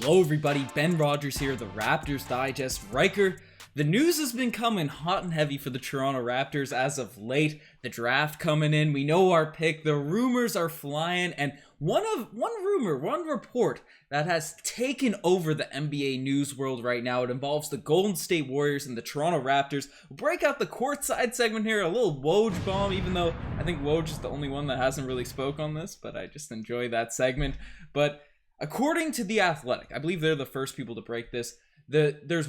Hello everybody, Ben Rogers here, the Raptors Digest. Ryker, the news has been coming hot and heavy for the Toronto Raptors as of late. The draft coming in, we know our pick, the rumors are flying, and one report that has taken over the NBA news world right now, it involves the Golden State Warriors and the Toronto Raptors. We'll break out the courtside segment here, a little Woj bomb, even though I think Woj is the only one that hasn't really spoke on this, but I just enjoy that segment. But according to The Athletic, I believe they're the first people to break this, there's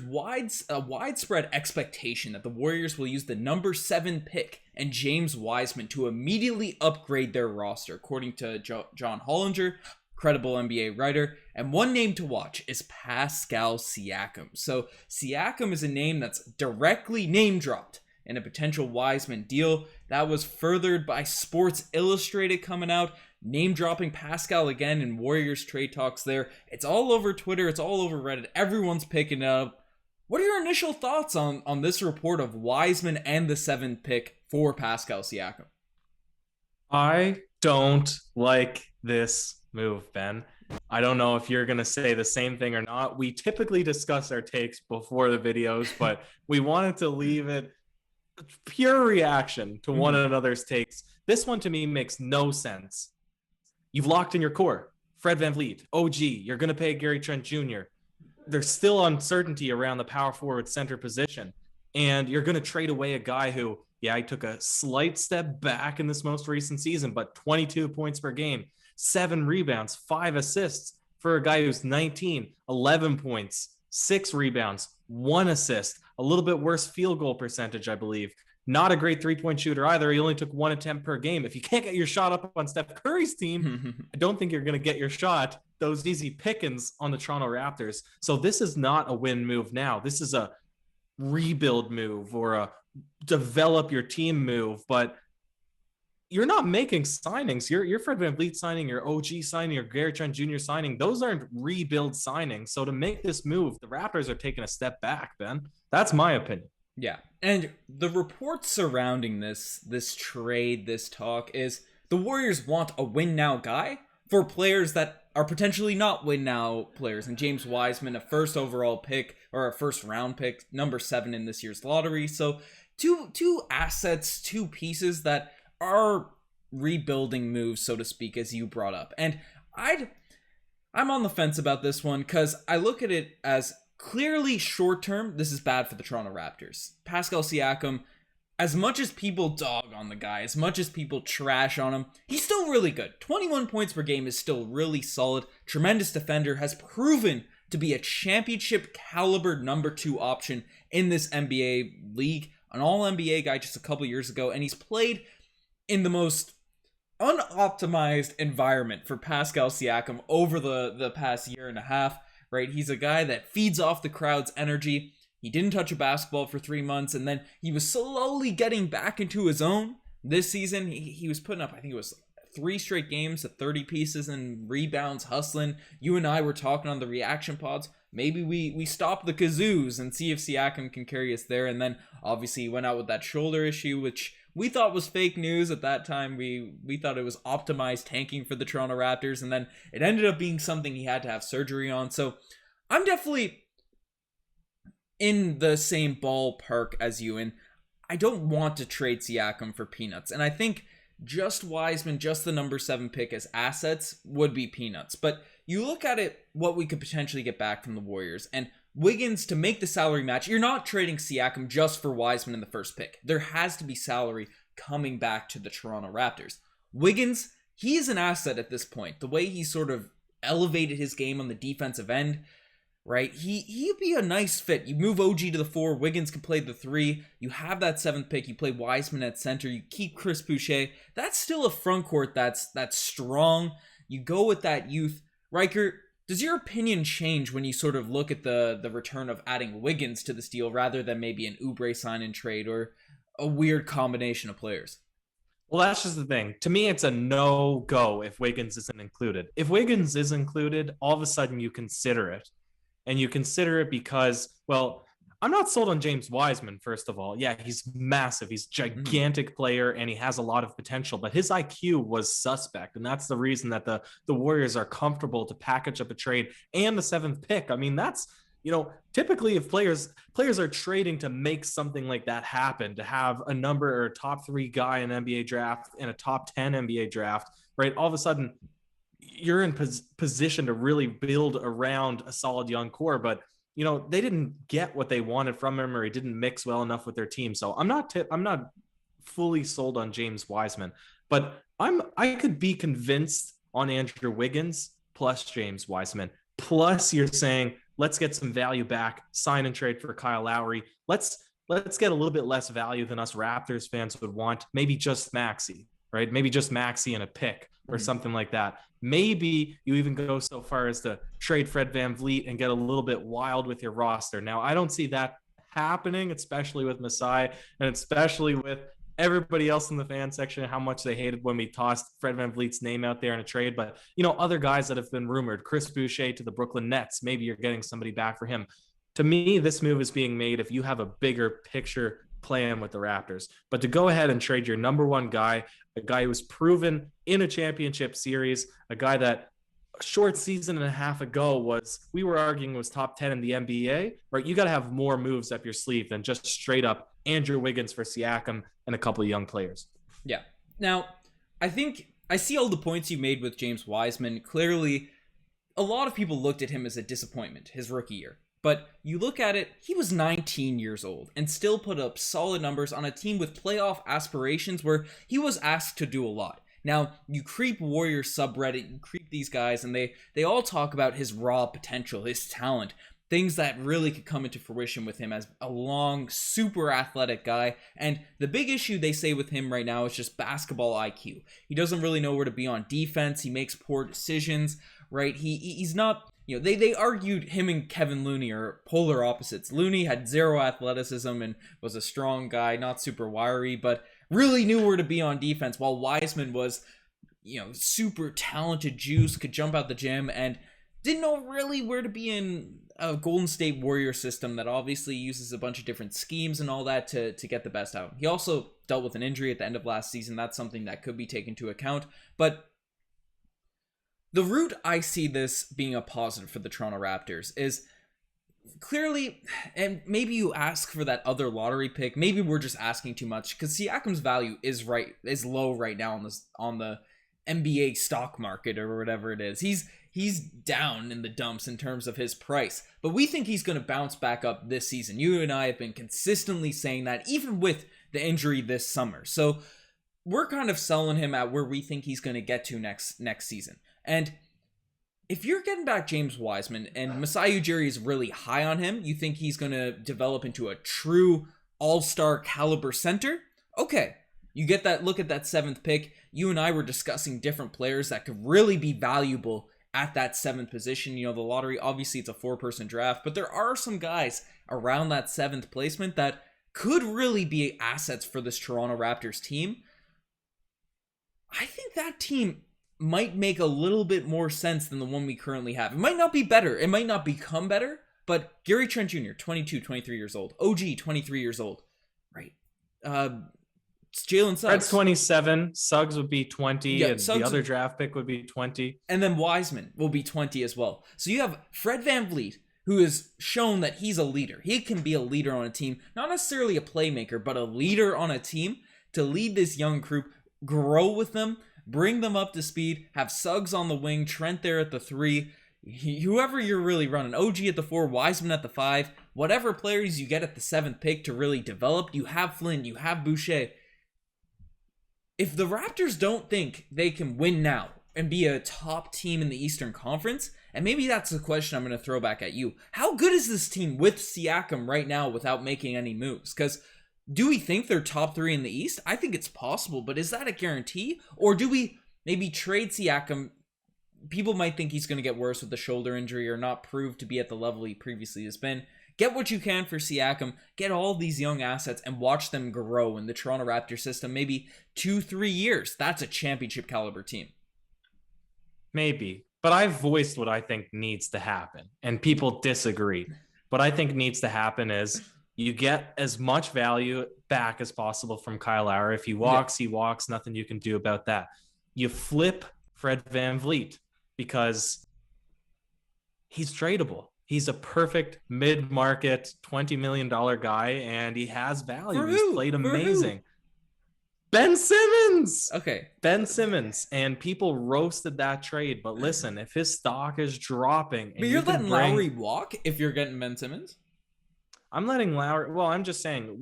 a widespread expectation that the Warriors will use the number 7 pick and James Wiseman to immediately upgrade their roster, according to John Hollinger, credible NBA writer. And one name to watch is Pascal Siakam. So Siakam is a name that's directly name dropped in a potential Wiseman deal. That was furthered by Sports Illustrated coming out, name dropping Pascal again in Warriors trade talks there. It's all over Twitter, it's all over Reddit, everyone's picking it up. What are your initial thoughts on this report of Wiseman and the 7th pick for Pascal Siakam? I don't like this move, Ben. I don't know if you're going to say the same thing or not. We typically discuss our takes before the videos, but we wanted to leave it pure reaction to one another's takes. This one to me makes no sense. You've locked in your core. Fred VanVleet, OG, you're going to pay Gary Trent Jr. There's still uncertainty around the power forward center position. And you're going to trade away a guy who, he took a slight step back in this most recent season, but 22 points per game, 7 rebounds, 5 assists for a guy who's 19, 11 points, 6 rebounds, 1 assist, a little bit worse field goal percentage, I believe. Not a great three-point shooter either. He only took 1 attempt per game. If you can't get your shot up on Steph Curry's team, I don't think you're going to get your shot. Those easy pickings on the Toronto Raptors. So this is not a win move now. This is a rebuild move or a develop your team move. But you're not making signings. Your Fred VanVleet signing, your OG signing, your Gary Trent Jr. signing. Those aren't rebuild signings. So to make this move, the Raptors are taking a step back, Ben. That's my opinion. Yeah, and the reports surrounding this trade, this talk, is the Warriors want a win-now guy for players that are potentially not win-now players. And James Wiseman, a first overall pick, or a first-round pick, number 7 in this year's lottery. So two assets, 2 pieces that are rebuilding moves, so to speak, as you brought up. And I'm on the fence about this one, because I look at it as clearly short term, this is bad for the Toronto Raptors. Pascal Siakam, as much as people dog on the guy, as much as people trash on him, he's still really good. 21 points per game is still really solid. Tremendous defender, has proven to be a championship caliber number 2 option in this NBA league. An all-NBA guy just a couple years ago, and he's played in the most unoptimized environment for Pascal Siakam over the past year and a half. Right, he's a guy that feeds off the crowd's energy. He didn't touch a basketball for 3 months, and then he was slowly getting back into his own this season. He was putting up, I think it was 3 straight games at 30 pieces and rebounds, hustling. You and I were talking on the reaction pods. Maybe we stop the kazoos and see if Siakam can carry us there. And then obviously he went out with that shoulder issue, which we thought was fake news at that time. We thought it was optimized tanking for the Toronto Raptors, and then it ended up being something he had to have surgery on. So I'm definitely in the same ballpark as you, and I don't want to trade Siakam for peanuts. And I think just Wiseman, just the number 7 pick as assets would be peanuts. But you look at it, what we could potentially get back from the Warriors, and Wiggins, to make the salary match, you're not trading Siakam just for Wiseman in the first pick. There has to be salary coming back to the Toronto Raptors. Wiggins, he is an asset at this point. The way he sort of elevated his game on the defensive end, right? He'd be a nice fit. You move OG to the 4, Wiggins can play the 3. You have that 7th pick. You play Wiseman at center. You keep Chris Boucher. That's still a front court that's strong. You go with that youth. Ryker, does your opinion change when you sort of look at the return of adding Wiggins to this deal rather than maybe an Oubre sign-in trade or a weird combination of players? Well, that's just the thing. To me, it's a no-go if Wiggins isn't included. If Wiggins is included, all of a sudden you consider it. And you consider it because, well, I'm not sold on James Wiseman, first of all. Yeah, he's massive. He's a gigantic player and he has a lot of potential, but his IQ was suspect. And that's the reason that the Warriors are comfortable to package up a trade and the 7th pick. I mean, that's, typically if players are trading to make something like that happen, to have a number or a top 3 guy in an NBA draft and a top 10 NBA draft, right? All of a sudden you're in position to really build around a solid young core, but they didn't get what they wanted from him, or he didn't mix well enough with their team. So I'm not fully sold on James Wiseman, but I could be convinced on Andrew Wiggins plus James Wiseman. Plus you're saying, let's get some value back, sign and trade for Kyle Lowry. Let's get a little bit less value than us Raptors fans would want. Maybe just Maxey, right? Maybe just Maxey and a pick or something like that. Maybe you even go so far as to trade Fred VanVleet and get a little bit wild with your roster. Now, I don't see that happening, especially with Masai and especially with everybody else in the fan section, how much they hated when we tossed Fred VanVleet's name out there in a trade. But, other guys that have been rumored, Chris Boucher to the Brooklyn Nets, maybe you're getting somebody back for him. To me, this move is being made if you have a bigger picture plan with the Raptors. But to go ahead and trade your number 1 guy, a guy who was proven in a championship series, a guy that a short season and a half ago we were arguing was top 10 in the NBA, right? You got to have more moves up your sleeve than just straight up Andrew Wiggins for Siakam and a couple of young players. Yeah. Now, I think I see all the points you made with James Wiseman. Clearly, a lot of people looked at him as a disappointment his rookie year. But you look at it, he was 19 years old and still put up solid numbers on a team with playoff aspirations where he was asked to do a lot. Now, you creep Warriors subreddit, you creep these guys, and they all talk about his raw potential, his talent, things that really could come into fruition with him as a long, super athletic guy. And the big issue they say with him right now is just basketball IQ. He doesn't really know where to be on defense. He makes poor decisions, right? He's not... they argued him and Kevin Looney are polar opposites. Looney had zero athleticism and was a strong guy, not super wiry, but really knew where to be on defense, while Wiseman was, super talented juice, could jump out the gym, and didn't know really where to be in a Golden State Warrior system that obviously uses a bunch of different schemes and all that to get the best out. He also dealt with an injury at the end of last season. That's something that could be taken into account, but the route I see this being a positive for the Toronto Raptors is clearly, and maybe you ask for that other lottery pick. Maybe we're just asking too much because Siakam's value is low right now on the NBA stock market or whatever it is. He's down in the dumps in terms of his price, but we think he's going to bounce back up this season. You and I have been consistently saying that, even with the injury this summer. So we're kind of selling him at where we think he's going to get to next season. And if you're getting back James Wiseman and Masai Ujiri is really high on him, you think he's going to develop into a true all-star caliber center? Okay, you get that look at that 7th pick. You and I were discussing different players that could really be valuable at that 7th position. The lottery, obviously it's a 4-person draft, but there are some guys around that 7th placement that could really be assets for this Toronto Raptors team. I think that team might make a little bit more sense than the one we currently have. It might not be better. It might not become better, but Gary Trent Jr., 22, 23 years old. OG, 23 years old. Right. Jalen Suggs. Fred's 27. Suggs would be 20. Yeah, and Suggs the other draft pick would be 20. And then Wiseman will be 20 as well. So you have Fred VanVleet, who has shown that he's a leader. He can be a leader on a team. Not necessarily a playmaker, but a leader on a team to lead this young group, grow with them, bring them up to speed, have Suggs on the wing, Trent there at the 3, whoever you're really running, OG at the 4, Wiseman at the 5, whatever players you get at the 7th pick to really develop. You have Flynn, you have Boucher. If the Raptors don't think they can win now and be a top team in the Eastern Conference, and maybe that's the question I'm going to throw back at you, how good is this team with Siakam right now without making any moves? Because do we think they're top 3 in the East? I think it's possible, but is that a guarantee? Or do we maybe trade Siakam? People might think he's going to get worse with the shoulder injury or not prove to be at the level he previously has been. Get what you can for Siakam, get all these young assets, and watch them grow in the Toronto Raptors system. Maybe 2-3 years. That's a championship caliber team. Maybe. But I've voiced what I think needs to happen, and people disagree. What I think needs to happen is You get as much value back as possible from Kyle Lowry. If he walks, he walks. Nothing you can do about that. You flip Fred VanVleet because he's tradable. He's a perfect mid-market $20 million guy, and he has value. He's played amazing. Ben Simmons. Okay. Ben Simmons. And people roasted that trade. But listen, if his stock is dropping... But you're letting Lowry walk if you're getting Ben Simmons? I'm letting Lowry... Well, I'm just saying,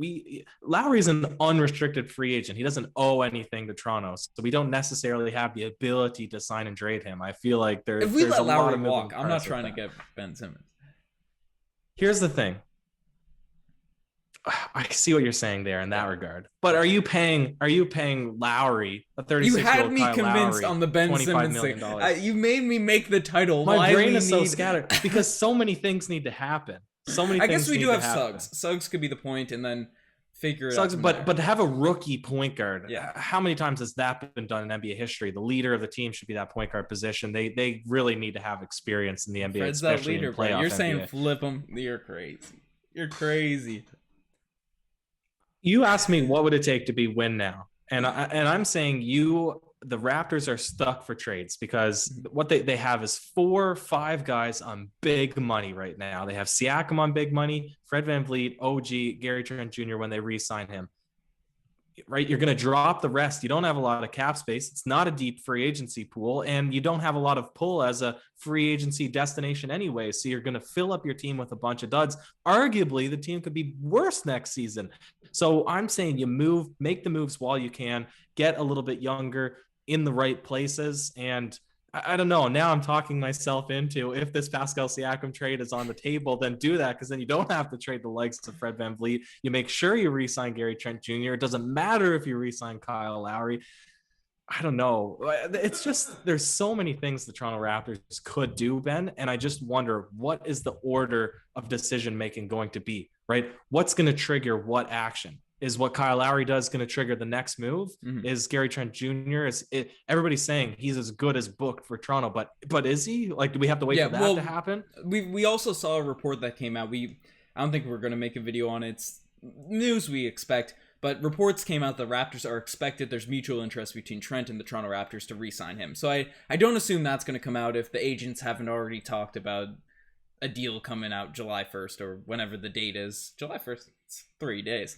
Lowry's an unrestricted free agent. He doesn't owe anything to Toronto. So we don't necessarily have the ability to sign and trade him. I feel like there's If we let a Lowry lot of walk, I'm not trying to get Ben Simmons. Here's the thing. I see what you're saying there in that regard. But are you paying Lowry, a 36-year-old You had me Kyle convinced Lowry, on the Ben Simmons thing. You made me make the title. My brain is so scattered because so many things need to happen. So many. I things guess we need do have to happen. Suggs. Suggs could be the point, and then figure it Suggs, out. but to have a rookie point guard, yeah. How many times has that been done in NBA history? The leader of the team should be that point guard position. They really need to have experience in the NBA, Fred's especially that leader, in playoff. You're NBA. saying flip him. You're crazy. You're crazy. You asked me what would it take to be win now, and I'm saying the Raptors are stuck for trades because what they have is 4 or 5 guys on big money right now. They have Siakam on big money, Fred VanVleet, OG, Gary Trent Jr. when they re-sign him. Right, you're going to drop the rest. You don't have a lot of cap space. It's not a deep free agency pool, and you don't have a lot of pull as a free agency destination anyway. So you're going to fill up your team with a bunch of duds. Arguably, the team could be worse next season. So I'm saying you make the moves while you can, get a little bit younger in the right places, and I don't know. Now I'm talking myself into if this Pascal Siakam trade is on the table, then do that because then you don't have to trade the likes of Fred VanVleet. You make sure you re-sign Gary Trent Jr. It doesn't matter if you re-sign Kyle Lowry. I don't know. It's just there's so many things the Toronto Raptors could do, Ben, and I just wonder what is the order of decision making going to be, right? What's going to trigger what action? Is what Kyle Lowry does going to trigger the next move? Mm-hmm. Is Gary Trent Jr. Everybody's saying he's as good as booked for Toronto, but is he? Like, do we have to wait for that to happen? We also saw a report that came out. I don't think we're going to make a video on it. It's news we expect, but reports came out the Raptors are expected. There's mutual interest between Trent and the Toronto Raptors to re-sign him. So I don't assume that's going to come out if the agents haven't already talked about a deal coming out July 1st or whenever the date is. July 1st, it's 3 days.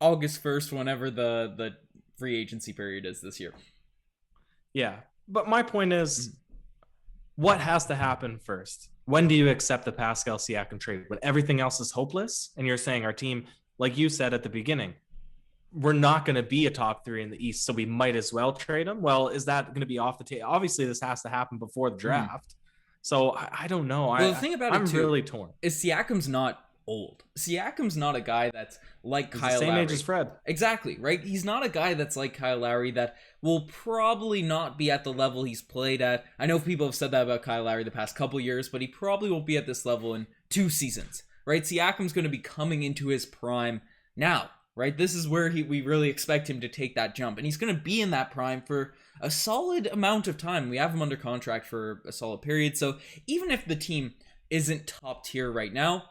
August 1st, whenever the free agency period is this year. Yeah, but my point is, what has to happen first? When do you accept the Pascal Siakam trade? When everything else is hopeless? And you're saying our team, like you said at the beginning, we're not going to be a top 3 in the East, so we might as well trade him. Well, is that going to be off the table? Obviously, this has to happen before the draft. So I don't know. Well, the thing about I'm it too, really torn. Is Siakam's not old. Siakam's not a guy that's like He's Kyle the same Lowry. age as Fred. Exactly, right? He's not a guy that's like Kyle Lowry that will probably not be at the level he's played at. I know people have said that about Kyle Lowry the past couple years, but he probably won't be at this level in 2 seasons, right? Siakam's going to be coming into his prime now, right? This is where we really expect him to take that jump, and he's going to be in that prime for a solid amount of time. We have him under contract for a solid period, so even if the team isn't top tier right now,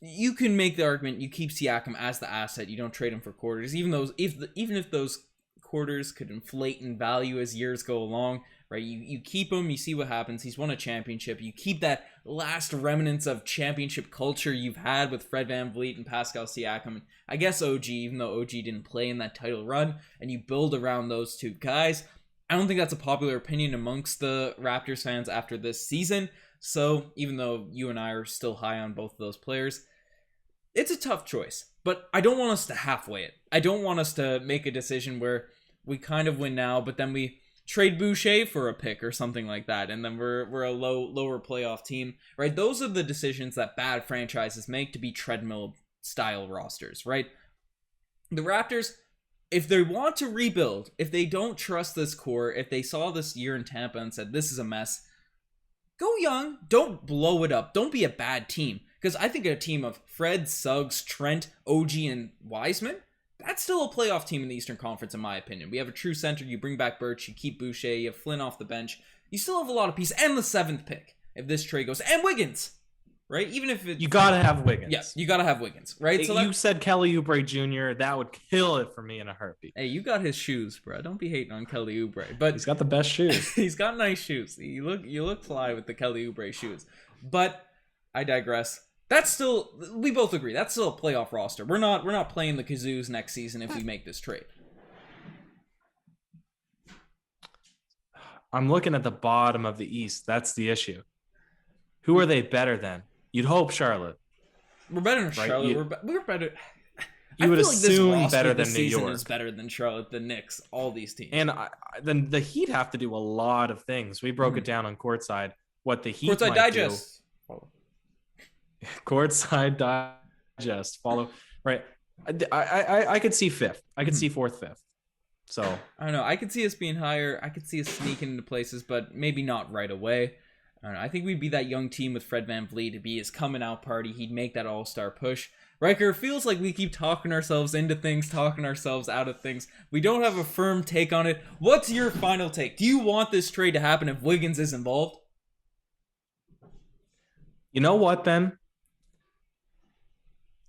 you can make the argument you keep Siakam as the asset. You don't trade him for quarters, even if those quarters could inflate in value as years go along, right? You keep him, you see what happens. He's won a championship. You keep that last remnants of championship culture you've had with Fred VanVleet and Pascal Siakam. And I guess OG, even though OG didn't play in that title run, and you build around those 2 guys. I don't think that's a popular opinion amongst the Raptors fans after this season. So even though you and I are still high on both of those players, it's a tough choice, but I don't want us to halfway it. I don't want us to make a decision where we kind of win now, but then we trade Boucher for a pick or something like that, and then we're a lower playoff team, right? Those are the decisions that bad franchises make to be treadmill-style rosters, right? The Raptors, if they want to rebuild, if they don't trust this core, if they saw this year in Tampa and said, this is a mess, go young. Don't blow it up. Don't be a bad team. Because I think a team of Fred, Suggs, Trent, OG, and Wiseman, that's still a playoff team in the Eastern Conference, in my opinion. We have a true center. You bring back Birch. You keep Boucher. You have Flynn off the bench. You still have a lot of pieces. And the 7th pick, if this trade goes. And Wiggins, right? Even if it's... You got to have Wiggins. Yes, you got to have Wiggins, right? So you said Kelly Oubre Jr. That would kill it for me in a heartbeat. Hey, you got his shoes, bro. Don't be hating on Kelly Oubre. But he's got the best shoes. He's got nice shoes. You look fly with the Kelly Oubre shoes. But I digress. That's still... We both agree. That's still a playoff roster. We're not playing the Kazoos next season if we make this trade. I'm looking at the bottom of the East. That's the issue. Who are they better than? You'd hope Charlotte. We're better than Charlotte. We're better. You would assume better than New York. York Is better than Charlotte, the Knicks, all these teams. And then the Heat have to do a lot of things. We broke it down on Courtside. What the Heat Courtside might Digest. Do. Courtside Digest. Follow. Right. I could see fifth. I could see fourth, fifth. So I don't know. I could see us being higher. I could see us sneaking into places, but maybe not right away. I don't know. I think we'd be that young team with Fred VanVleet. It'd be his coming out party. He'd make that all-star push. Riker, feels like we keep talking ourselves into things, talking ourselves out of things. We don't have a firm take on it. What's your final take? Do you want this trade to happen if Wiggins is involved? You know what, Ben?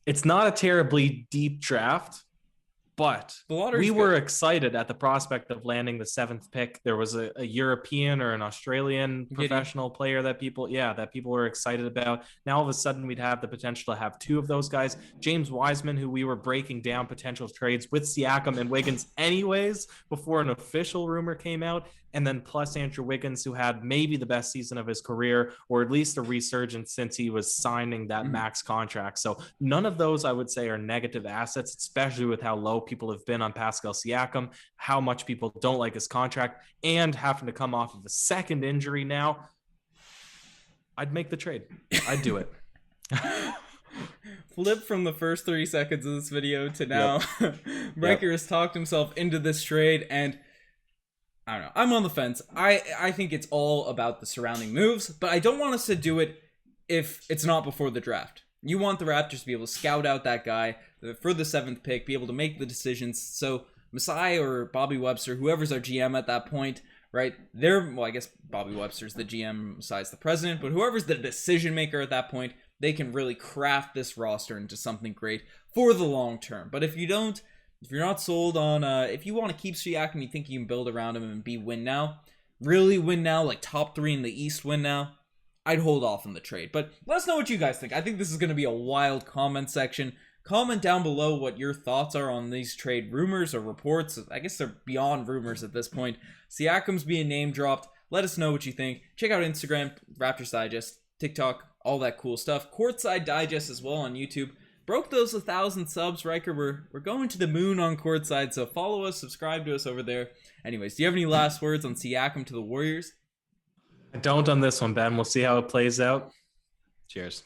It's not a terribly deep draft. But we were excited at the prospect of landing the 7th pick. There was a European or an Australian professional player that people were excited about. Now all of a sudden we'd have the potential to have 2 of those guys. James Wiseman, who we were breaking down potential trades with Siakam and Wiggins anyways before an official rumor came out. And then plus Andrew Wiggins, who had maybe the best season of his career, or at least a resurgence since he was signing that max contract. So none of those, I would say, are negative assets, especially with how low people have been on Pascal Siakam, how much people don't like his contract, and having to come off of a second injury now. I'd make the trade. I'd do it. Flip from the first 3 seconds of this video to now. Riker has talked himself into this trade, and I don't know. I'm on the fence. I think it's all about the surrounding moves, but I don't want us to do it if it's not before the draft. You want the Raptors to be able to scout out that guy for the 7th pick, be able to make the decisions. So Masai or Bobby Webster, whoever's our GM at that point, right? I guess Bobby Webster's the GM besides the president, but whoever's the decision maker at that point, they can really craft this roster into something great for the long term. But if you're not sold on, if you want to keep Siakam, you think you can build around him and be win now, really win now, like top 3 in the East win now, I'd hold off on the trade. But let us know what you guys think. I think this is going to be a wild comment section. Comment down below what your thoughts are on these trade rumors or reports. I guess they're beyond rumors at this point. Siakam's being name dropped. Let us know what you think. Check out Instagram, Raptors Digest, TikTok, all that cool stuff. Courtside Digest as well on YouTube. Broke those 1,000 subs, Riker. We're going to the moon on Courtside, so follow us, subscribe to us over there. Anyways, do you have any last words on Siakam to the Warriors? I don't on this one, Ben. We'll see how it plays out. Cheers.